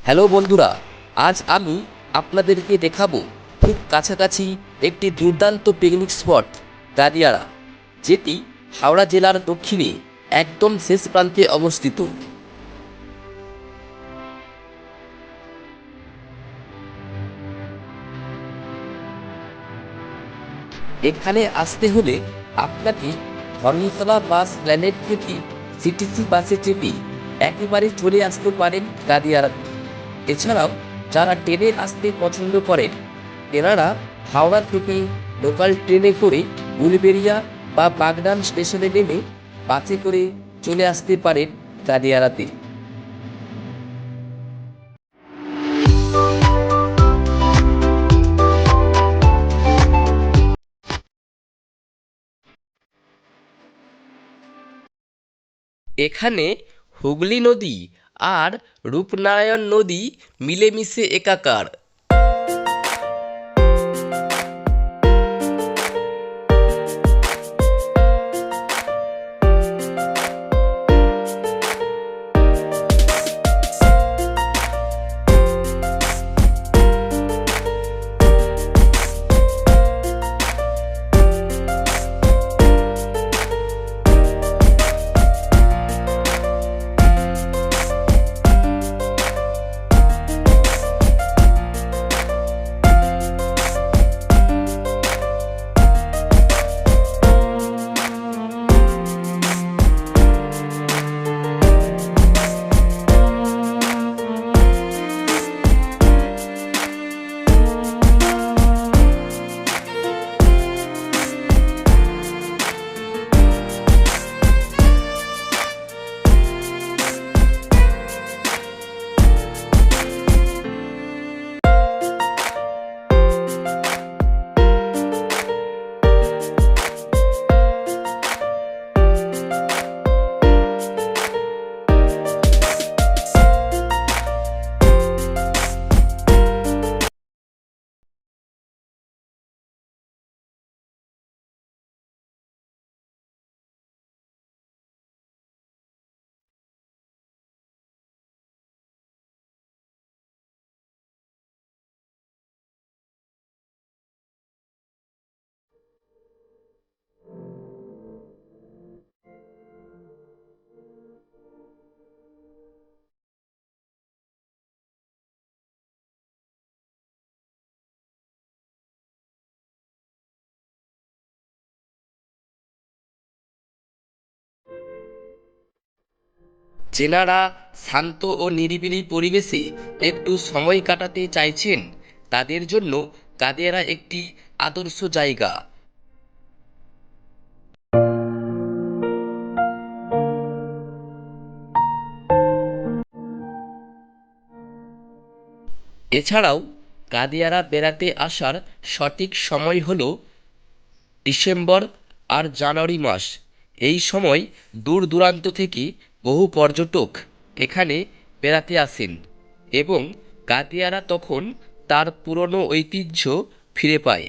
Hello বন্ধুরা, আজ আমি আপনাদেরকে দেখাবো খুব কাছাকাছি একটি দুর্দান্ত পিকনিক স্পট গাদিয়ারা, যেটি হাওড়া জেলার দক্ষিণে একদম শেষ প্রান্তে অবস্থিত। এখানে আসতে হলে আপনাকে ধর্মতলা বাস প্ল্যানেট থেকে সিটিসি বাসে চেপে একেবারে চলে আসতে পারেন গাদিয়ারা। এছাড়াও যারা ট্রেনে আসতে পছন্দ করেন তেনারা হাওড়া থেকে লোকাল ট্রেনে করে উলবেড়িয়া বা বাগনান স্টেশনে নেমে বাসে করে চলে আসতে পারেন গাদিয়ারাতে। এখানে হুগলি নদী আর রূপনারায়ণ নদী মিলেমিশে একাকার। যেনারা শান্ত ও নিরিবিলি পরিবেশে একটু সময় কাটাতে চাইছেন তাদের জন্য গাদিয়ারা একটি আদর্শ জায়গা। এছাড়াও গাদিয়ারা বেড়াতে আসার সঠিক সময় হল ডিসেম্বর আর জানুয়ারি মাস। এই সময় দূর দূরান্ত থেকে বহু পর্যটক এখানে বেড়াতে আসেন এবং গাদিয়ারা তখন তার পুরনো ঐতিহ্য ফিরে পায়।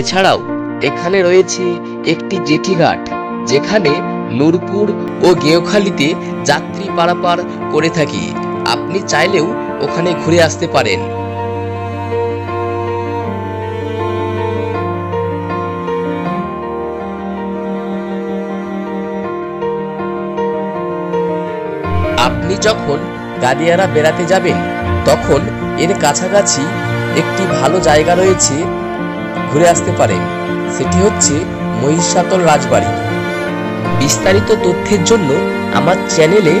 এছাড়াও এখানে রয়েছে একটি জেটিঘাট, যেখানে নূরপুর ও গেঁওখালীতে যাত্রী পারাপার করে থাকে। আপনি চাইলেও ওখানে ঘুরে আসতে পারেন। আপনি যখন গাদিয়ারা বেড়াতে যাবেন তখন এর কাছাকাছি একটি ভালো জায়গা রয়েছে, ঘুরে আসতে পারেন। সেটি হচ্ছে মহিষাদল রাজবাড়ি। বিস্তারিত তথ্যের জন্য আমার চ্যানেলে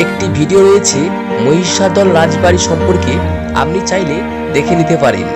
একটি ভিডিও রয়েছে মহিষাদল রাজবাড়ি সম্পর্কে, আপনি চাইলে দেখে নিতে পারেন।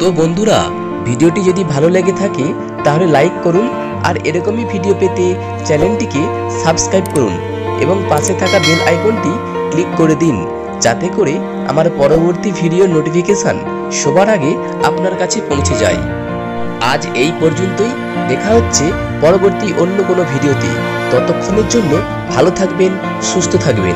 তো বন্ধুরা, ভিডিওটি যদি ভালো লেগে থাকে তাহলে লাইক করুন, আর এরকমই ভিডিও পেতে চ্যানেলটিকে সাবস্ক্রাইব করুন এবং পাশে থাকা বেল আইকনটি ক্লিক করে দিন, যাতে করে আমার পরবর্তী ভিডিওর নোটিফিকেশন সবার আগে আপনার কাছে পৌঁছে যায়। আজ এই পর্যন্তই, দেখা হচ্ছে পরবর্তী অন্য কোনো ভিডিওতে। ততক্ষণের জন্য ভালো থাকবেন, সুস্থ থাকবেন।